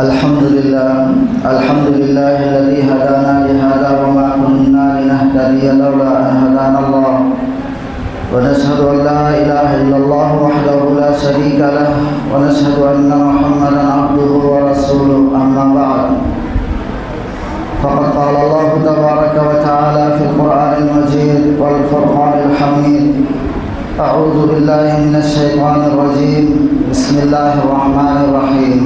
الحمد لله الذي هدانا لهذا وما كنا لنهتدي لولا أن هدانا الله ونشهد أن لا إله إلا الله وحده لا شريك له ونشهد أن محمدا عبده ورسوله أما بعد فقد قال الله تبارك وتعالى في القرآن المجيد والفرقان الحميد أعوذ بالله من الشيطان الرجيم بسم الله الرحمن الرحيم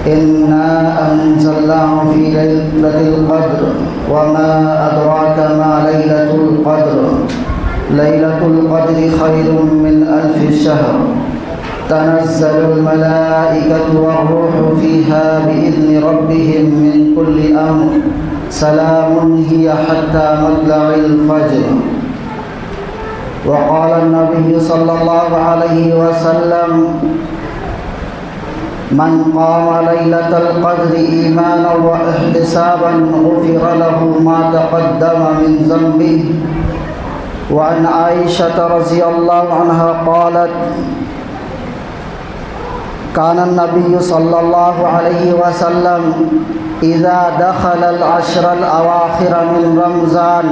إنا أنزلناه في ليلة القدر وما أدراك ما ليلة القدر ليلة القدر خير من 1000 شهر تنزل الملائكة والروح فيها بإذن ربهم من كل أمر سلام هي حتى مطلع الفجر. وقال النبي صلى الله عليه وسلم من قام ليلة القدر إيمانا واحتسابا غفر له ما تقدم من ذنبه. وعن عائشة رضي الله عنها قالت كان النبي صلى الله عليه وسلم إذا دخل العشر الأواخر من رمضان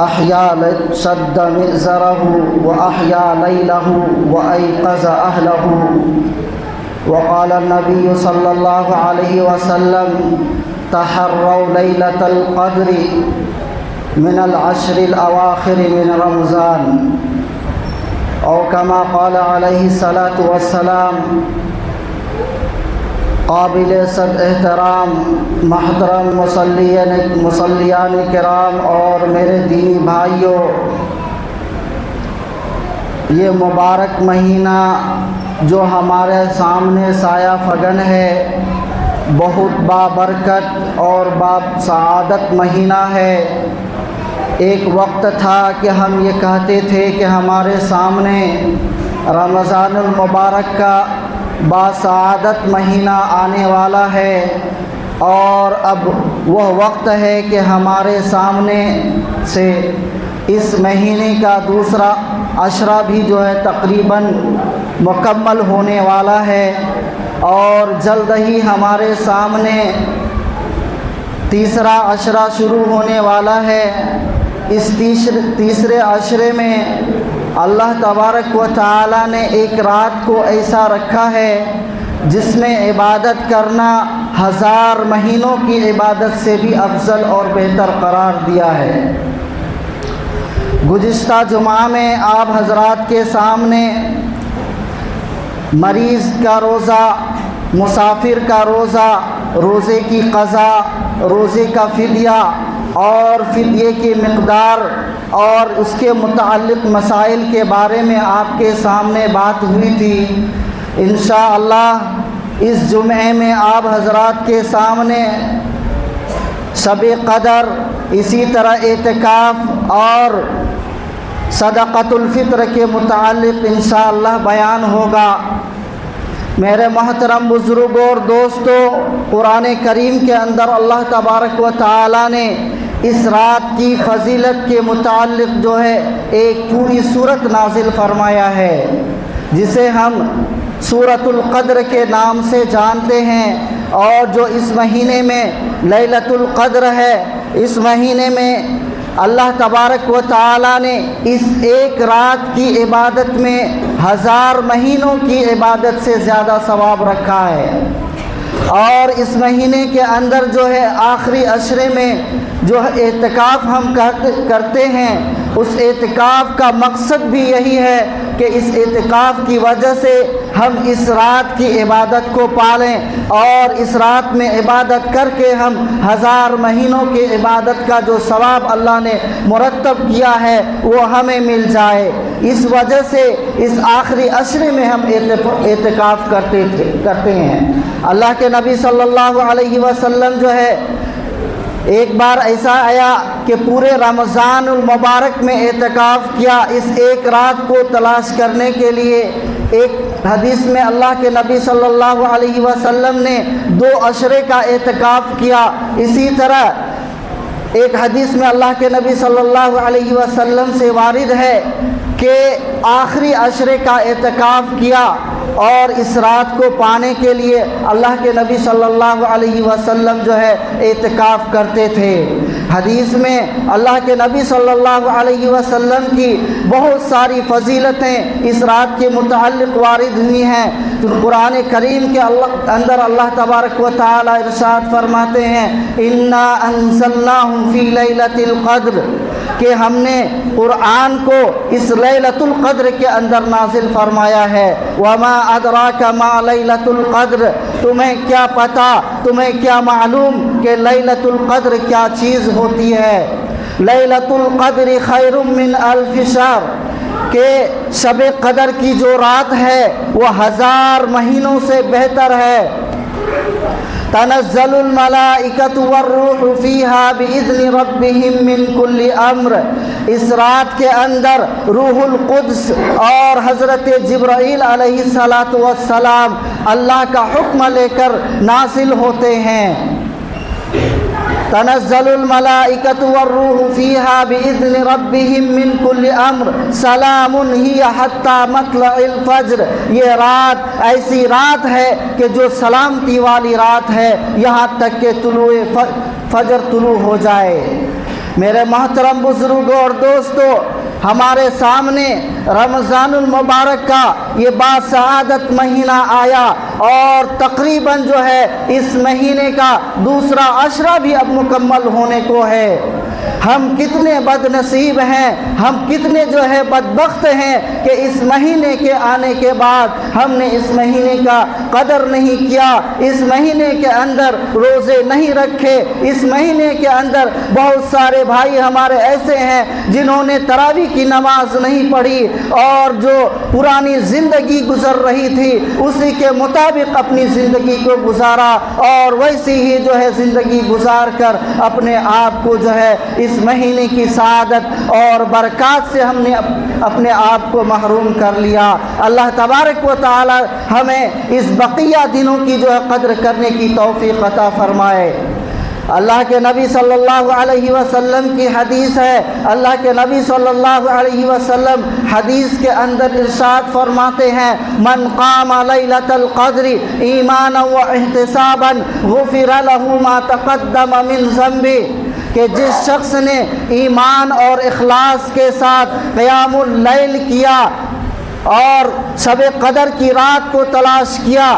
أحيا شد مئزره وأحيا ليله وأيقظ أهله. وقال النبي صلى الله عليه وسلم تحروا ليلة القدر من العشر الأواخر من رمضان أو كما قال عليه الصلاة والسلام. قابل صد احترام محترم مصلیان کرام اور میرے دینی بھائیوں، یہ مبارک مہینہ جو ہمارے سامنے سایہ فگن ہے بہت بابرکت اور سعادت مہینہ ہے۔ ایک وقت تھا کہ ہم یہ کہتے تھے کہ ہمارے سامنے رمضان المبارک کا باسعادت مہینہ آنے والا ہے، اور اب وہ وقت ہے کہ ہمارے سامنے سے اس مہینے کا دوسرا عشرہ بھی جو ہے تقریباً مکمل ہونے والا ہے، اور جلد ہی ہمارے سامنے تیسرا عشرہ شروع ہونے والا ہے۔ اس تیسرے عشرے میں اللہ تبارک و تعالی نے ایک رات کو ایسا رکھا ہے جس میں عبادت کرنا 1000 مہینوں کی عبادت سے بھی افضل اور بہتر قرار دیا ہے۔ گزشتہ جمعہ میں آپ حضرات کے سامنے مریض کا روزہ، مسافر کا روزہ، روزے کی قضا، روزے کا فدیہ اور فدیے کی مقدار اور اس کے متعلق مسائل کے بارے میں آپ کے سامنے بات ہوئی تھی۔ انشاءاللہ اس جمعے میں آپ حضرات کے سامنے شب قدر، اسی طرح اعتکاف اور صدقۃ الفطر کے متعلق انشاءاللہ بیان ہوگا۔ میرے محترم بزرگوں اور دوستوں، قرآن کریم کے اندر اللہ تبارک و تعالی نے اس رات کی فضیلت کے متعلق جو ہے ایک پوری سورت نازل فرمایا ہے، جسے ہم سورۃ القدر کے نام سے جانتے ہیں، اور جو اس مہینے میں لیلۃ القدر ہے۔ اس مہینے میں اللہ تبارک و تعالی نے اس ایک رات کی عبادت میں 1000 مہینوں کی عبادت سے زیادہ ثواب رکھا ہے۔ اور اس مہینے کے اندر جو ہے آخری عشرے میں جو اعتکاف ہم کرتے ہیں، اس اعتکاف کا مقصد بھی یہی ہے کہ اس اعتکاف کی وجہ سے ہم اس رات کی عبادت کو پالیں، اور اس رات میں عبادت کر کے ہم 1000 مہینوں کی عبادت کا جو ثواب اللہ نے مرتب کیا ہے وہ ہمیں مل جائے۔ اس وجہ سے اس آخری عشرے میں ہم اعتکاف کرتے ہیں۔ اللہ کے نبی صلی اللہ علیہ وسلم جو ہے ایک بار ایسا آیا کہ پورے رمضان المبارک میں اعتکاف کیا، اس ایک رات کو تلاش کرنے کے لیے۔ ایک حدیث میں اللہ کے نبی صلی اللہ علیہ وسلم نے 2 عشرے کا اعتکاف کیا۔ اسی طرح ایک حدیث میں اللہ کے نبی صلی اللہ علیہ وسلم سے وارد ہے کہ آخری عشرے کا اعتکاف کیا، اور اس رات کو پانے کے لیے اللہ کے نبی صلی اللہ علیہ وسلم جو ہے اعتکاف کرتے تھے۔ حدیث میں اللہ کے نبی صلی اللہ علیہ وسلم کی بہت ساری فضیلتیں اس رات کے متعلق وارد ہوئی ہیں۔ قرآن کریم کے اندر اللہ تبارک و تعالی ارشاد فرماتے ہیں اِنَّا أَنزَلْنَاهُ فِي لَيْلَةِ الْقَدْرِ کہ ہم نے قرآن کو اس لیلۃ القدر کے اندر نازل فرمایا ہے۔ وَمَا أَدْرَاكَ مَا لَيْلَةُ الْقَدْرِ تمہیں کیا پتہ، تمہیں کیا معلوم کہ لیلۃ القدر کیا چیز ہوتی ہے۔ لیلۃ القدر خیر من الف شہر کہ شب قدر کی جو رات ہے وہ 1000 مہینوں سے بہتر ہے۔ تنزل الملائکۃ والروح فیہا بإذن ربہم من کل امر اس رات کے اندر روح القدس اور حضرت جبرائیل علیہ السلام اللہ کا حکم لے کر نازل ہوتے ہیں۔ تنزل الملائکۃ والروح فیہا بإذن ربہم من کل امر سلام ہی حتی مطلع الفجر یہ رات ایسی رات ہے کہ جو سلامتی والی رات ہے یہاں تک کہ طلوع فجر طلوع ہو جائے۔ میرے محترم بزرگوں اور دوستو، ہمارے سامنے رمضان المبارک کا یہ باسعادت مہینہ آیا اور تقریباً جو ہے اس مہینے کا دوسرا عشرہ بھی اب مکمل ہونے کو ہے۔ ہم کتنے بد نصیب ہیں، ہم کتنے جو ہے بدبخت ہیں کہ اس مہینے کے آنے کے بعد ہم نے اس مہینے کا قدر نہیں کیا، اس مہینے کے اندر روزے نہیں رکھے، اس مہینے کے اندر بہت سارے بھائی ہمارے ایسے ہیں جنہوں نے تراویح کی نماز نہیں پڑھی اور جو پرانی زندگی گزر رہی تھی اسی کے مطابق اپنی زندگی کو گزارا اور ویسی ہی جو ہے زندگی گزار کر اپنے آپ کو جو ہے اس مہینے کی سعادت اور برکات سے ہم نے اپنے آپ کو محروم کر لیا۔ اللہ تبارک و تعالی ہمیں اس بقیہ دنوں کی جو ہے قدر کرنے کی توفیق عطا فرمائے۔ اللہ کے نبی صلی اللہ علیہ وسلم کی حدیث ہے، اللہ کے نبی صلی اللہ علیہ وسلم حدیث کے اندر ارشاد فرماتے ہیں من قام لیلۃ القدر ایمانا واحتسابا غفر له ما تقدم من ذنبه کہ جس شخص نے ایمان اور اخلاص کے ساتھ قیام اللیل کیا اور شب قدر کی رات کو تلاش کیا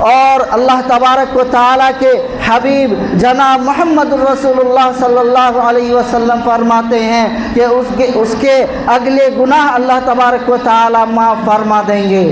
اور اللہ تبارک و تعالیٰ کے حبیب جناب محمد رسول اللہ صلی اللہ علیہ وسلم فرماتے ہیں کہ اس کے اگلے گناہ اللہ تبارک و تعالیٰ معاف فرما دیں گے۔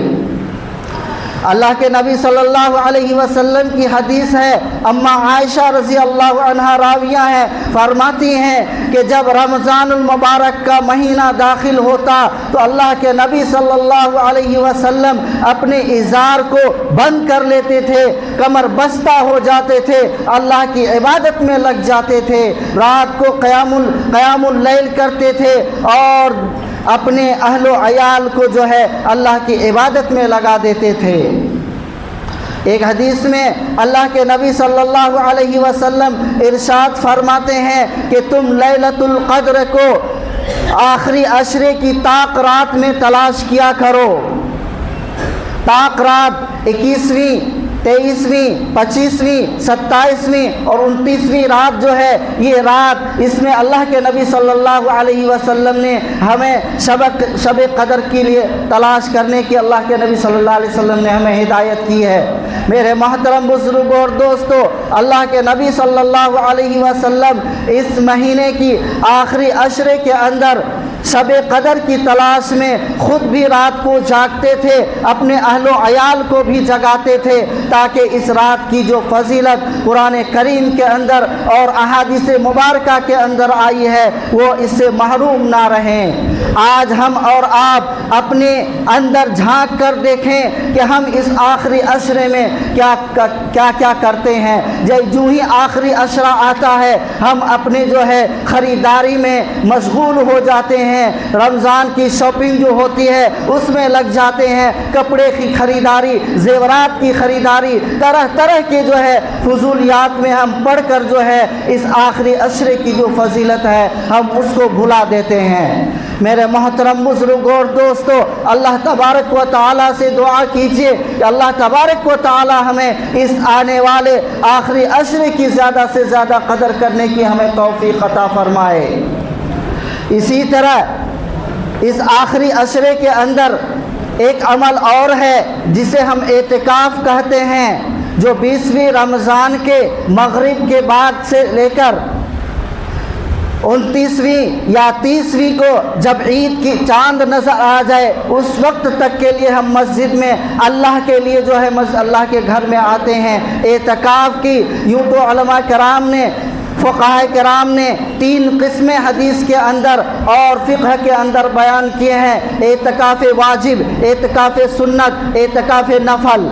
اللہ کے نبی صلی اللہ علیہ وسلم کی حدیث ہے، اما عائشہ رضی اللہ عنہا راویہ ہیں، فرماتی ہیں کہ جب رمضان المبارک کا مہینہ داخل ہوتا تو اللہ کے نبی صلی اللہ علیہ وسلم اپنے ازار کو بند کر لیتے تھے، کمر بستہ ہو جاتے تھے، اللہ کی عبادت میں لگ جاتے تھے، رات کو قیام اللیل کرتے تھے اور اپنے اہل و عیال کو جو ہے اللہ کی عبادت میں لگا دیتے تھے۔ ایک حدیث میں اللہ کے نبی صلی اللہ علیہ وسلم ارشاد فرماتے ہیں کہ تم لیلۃ القدر کو آخری عشرے کی طاق رات میں تلاش کیا کرو۔ طاق رات 21ویں 23ویں 25ویں 27ویں اور 29ویں رات جو ہے یہ رات، اس میں اللہ کے نبی صلی اللہ علیہ وسلم نے ہمیں شب قدر کے لیے تلاش کرنے کی اللہ کے نبی صلی اللہ علیہ وسلم نے ہمیں ہدایت کی ہے۔ میرے محترم بزرگوں اور دوستو، اللہ کے نبی صلی اللہ علیہ وسلم اس مہینے کی آخری عشرے کے اندر شب قدر کی تلاش میں خود بھی رات کو جاگتے تھے، اپنے اہل و عیال کو بھی جگاتے تھے تاکہ اس رات کی جو فضیلت قرآن کریم کے اندر اور احادیث مبارکہ کے اندر آئی ہے وہ اس سے محروم نہ رہیں۔ آج ہم اور آپ اپنے اندر جھانک کر دیکھیں کہ ہم اس آخری عشرے میں کیا کرتے ہیں۔ جو ہی آخری عشرہ آتا ہے ہم اپنے جو ہے خریداری میں مشغول ہو جاتے ہیں، ہیں, رمضان کی شاپنگ جو ہوتی ہے اس میں لگ جاتے ہیں, کپڑے کی خریداری, زیورات کی خریداری, طرح طرح کے جو ہے فضولیات میں ہم پڑھ کر جو ہے اس آخری عشرے کی جو فضیلت ہے ہم اس کو بھلا دیتے ہیں. میرے محترم بزرگوں اور دوستو, اللہ تبارک و تعالیٰ سے دعا کیجئے کہ اللہ تبارک و تعالیٰ ہمیں اس آنے والے آخری عشرے کی زیادہ سے زیادہ قدر کرنے کی ہمیں توفیق عطا فرمائے. اسی طرح اس آخری عشرے کے اندر ایک عمل اور ہے جسے ہم اعتکاف کہتے ہیں, جو 20ویں رمضان کے مغرب کے بعد سے لے کر 29ویں یا 30ویں کو جب عید کی چاند نظر آ جائے اس وقت تک کے لیے ہم مسجد میں اللہ کے لیے جو ہے اللہ کے گھر میں آتے ہیں. اعتکاف کی یوں تو علماء کرام نے, فقہاء کرام نے 3 قسمیں حدیث کے اندر اور فقہ کے اندر بیان کیے ہیں: اعتکاف واجب, اعتکاف سنت, اعتکاف نفل.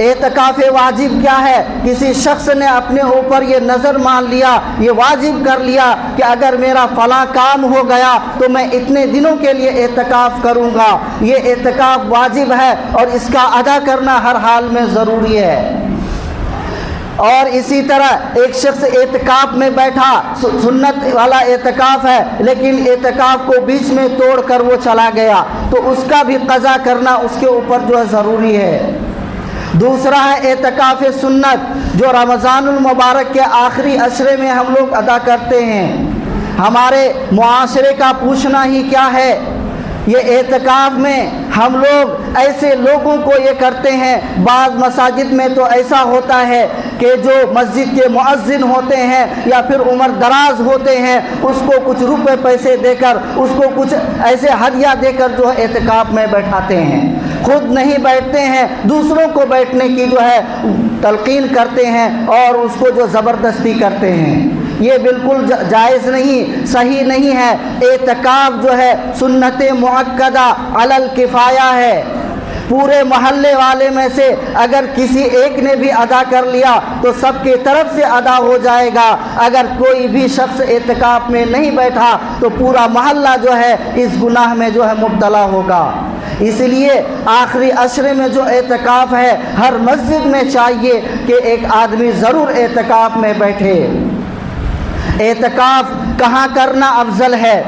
اعتکاف واجب کیا ہے؟ کسی شخص نے اپنے اوپر یہ نظر مان لیا, یہ واجب کر لیا کہ اگر میرا فلاں کام ہو گیا تو میں اتنے دنوں کے لیے اعتکاف کروں گا. یہ اعتکاف واجب ہے اور اس کا ادا کرنا ہر حال میں ضروری ہے. اور اسی طرح ایک شخص اعتکاف میں بیٹھا, سنت والا اعتکاف ہے لیکن اعتکاف کو بیچ میں توڑ کر وہ چلا گیا, تو اس کا بھی قضا کرنا اس کے اوپر جو ہے ضروری ہے. دوسرا ہے اعتکاف سنت, جو رمضان المبارک کے آخری عشرے میں ہم لوگ ادا کرتے ہیں. ہمارے معاشرے کا پوچھنا ہی کیا ہے, یہ اعتکاف میں ہم لوگ ایسے لوگوں کو یہ کرتے ہیں. بعض مساجد میں تو ایسا ہوتا ہے کہ جو مسجد کے مؤذن ہوتے ہیں یا پھر عمر دراز ہوتے ہیں اس کو کچھ روپے پیسے دے کر, اس کو کچھ ایسے ہدیہ دے کر جو ہے اعتکاف میں بیٹھاتے ہیں. خود نہیں بیٹھتے ہیں, دوسروں کو بیٹھنے کی جو ہے تلقین کرتے ہیں اور اس کو جو زبردستی کرتے ہیں. یہ بالکل جائز نہیں, صحیح نہیں ہے. اعتکاف جو ہے سنت مؤکدہ علی الکفایہ ہے. پورے محلے والے میں سے اگر کسی ایک نے بھی ادا کر لیا تو سب کی طرف سے ادا ہو جائے گا. اگر کوئی بھی شخص اعتکاف میں نہیں بیٹھا تو پورا محلہ جو ہے اس گناہ میں جو ہے مبتلا ہوگا. اس لیے آخری عشرے میں جو اعتکاف ہے ہر مسجد میں چاہیے کہ ایک آدمی ضرور اعتکاف میں بیٹھے. اعتکاف کہاں کرنا افضل ہے؟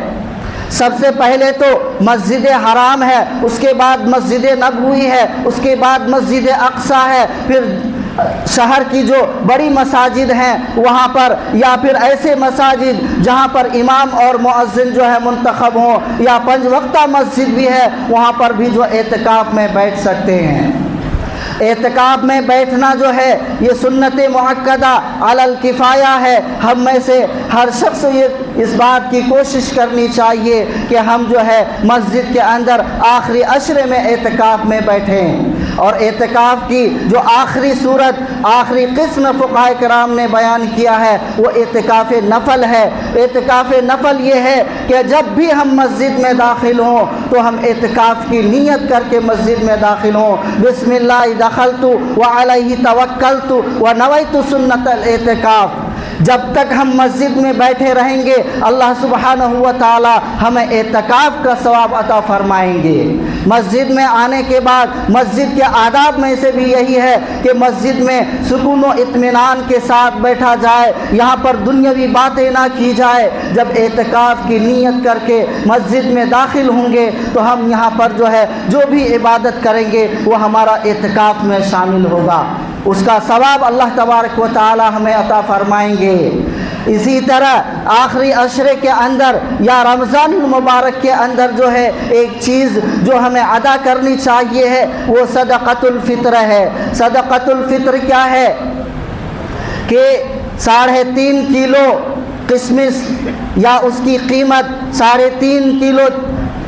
سب سے پہلے تو مسجد حرام ہے, اس کے بعد مسجد نبوی ہے, اس کے بعد مسجد اقصی ہے, پھر شہر کی جو بڑی مساجد ہیں وہاں پر, یا پھر ایسے مساجد جہاں پر امام اور مؤذن جو ہے منتخب ہوں, یا 5 وقتہ مسجد بھی ہے وہاں پر بھی جو اعتکاف میں بیٹھ سکتے ہیں. اعتکاف میں بیٹھنا جو ہے یہ سنت مؤکدہ علی الکفایہ ہے. ہم میں سے ہر شخص یہ اس بات کی کوشش کرنی چاہیے کہ ہم جو ہے مسجد کے اندر آخری عشرے میں اعتکاف میں بیٹھیں. اور اعتکاف کی جو آخری صورت, آخری قسم فقہاء کرام نے بیان کیا ہے وہ اعتکاف نفل ہے. اعتکاف نفل یہ ہے کہ جب بھی ہم مسجد میں داخل ہوں تو ہم اعتکاف کی نیت کر کے مسجد میں داخل ہوں. بسم اللہ دخلت وعلیہ توکلت ونویت سنت الاعتکاف. جب تک ہم مسجد میں بیٹھے رہیں گے اللہ سبحانہ و تعالی ہمیں اعتکاف کا ثواب عطا فرمائیں گے. مسجد میں آنے کے بعد مسجد کے آداب میں سے بھی یہی ہے کہ مسجد میں سکون و اطمینان کے ساتھ بیٹھا جائے, یہاں پر دنیاوی باتیں نہ کی جائے. جب اعتکاف کی نیت کر کے مسجد میں داخل ہوں گے تو ہم یہاں پر جو ہے جو بھی عبادت کریں گے وہ ہمارا اعتکاف میں شامل ہوگا, اس کا ثواب اللہ تبارک و تعالی ہمیں عطا فرمائیں گے. اسی طرح آخری عشرے کے اندر یا رمضان المبارک کے اندر جو ہے ایک چیز جو ہمیں ادا کرنی چاہیے ہے وہ صدقۃ الفطر ہے. صدقۃ الفطر کیا ہے کہ 3.5 کلو کشمش یا اس کی قیمت 3.5 کلو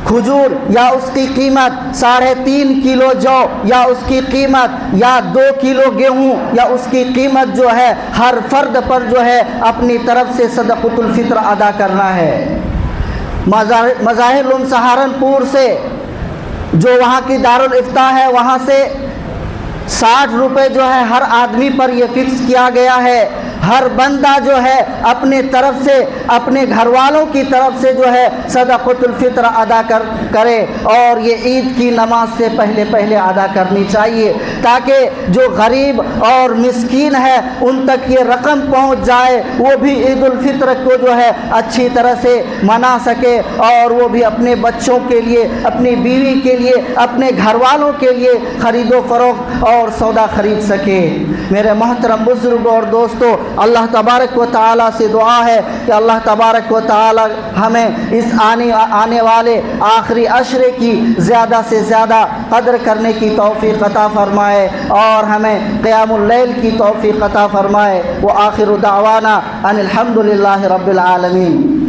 کھجور یا اس کی قیمت 3.5 کلو جو یا اس کی قیمت یا 2 کلو گیہوں یا اس کی قیمت جو ہے ہر فرد پر جو ہے اپنی طرف سے صدقۃ الفطر ادا کرنا ہے. مظاہر العلوم سہارنپور سے جو وہاں کی دارالافتاء ہے وہاں سے 60 روپے جو ہے ہر آدمی پر یہ فکس کیا گیا ہے ہر بندہ جو ہے اپنے طرف سے اپنے گھر والوں کی طرف سے جو ہے صدقۃ الفطر ادا کرے، اور یہ عید کی نماز سے پہلے ادا کرنی چاہیے، تاکہ جو غریب اور مسکین ہے ان تک یہ رقم پہنچ جائے، وہ بھی عید الفطر کو جو ہے اچھی طرح سے منا سکے، اور وہ بھی اپنے بچوں کے لیے، اپنی بیوی کے لیے، اپنے گھر والوں کے لیے خرید و فروخت اور سودا خرید سکے۔ میرے محترم بزرگ اور دوستو، اللہ تبارک و تعالیٰ سے دعا ہے کہ اللہ تبارک و تعالیٰ ہمیں اس آنے والے آخری عشرے کی زیادہ سے زیادہ قدر کرنے کی توفیق عطا فرمائے، اور ہمیں قیام اللیل کی توفیق عطا فرمائے۔ وآخر دعوانا ان الحمد للہ رب العالمین۔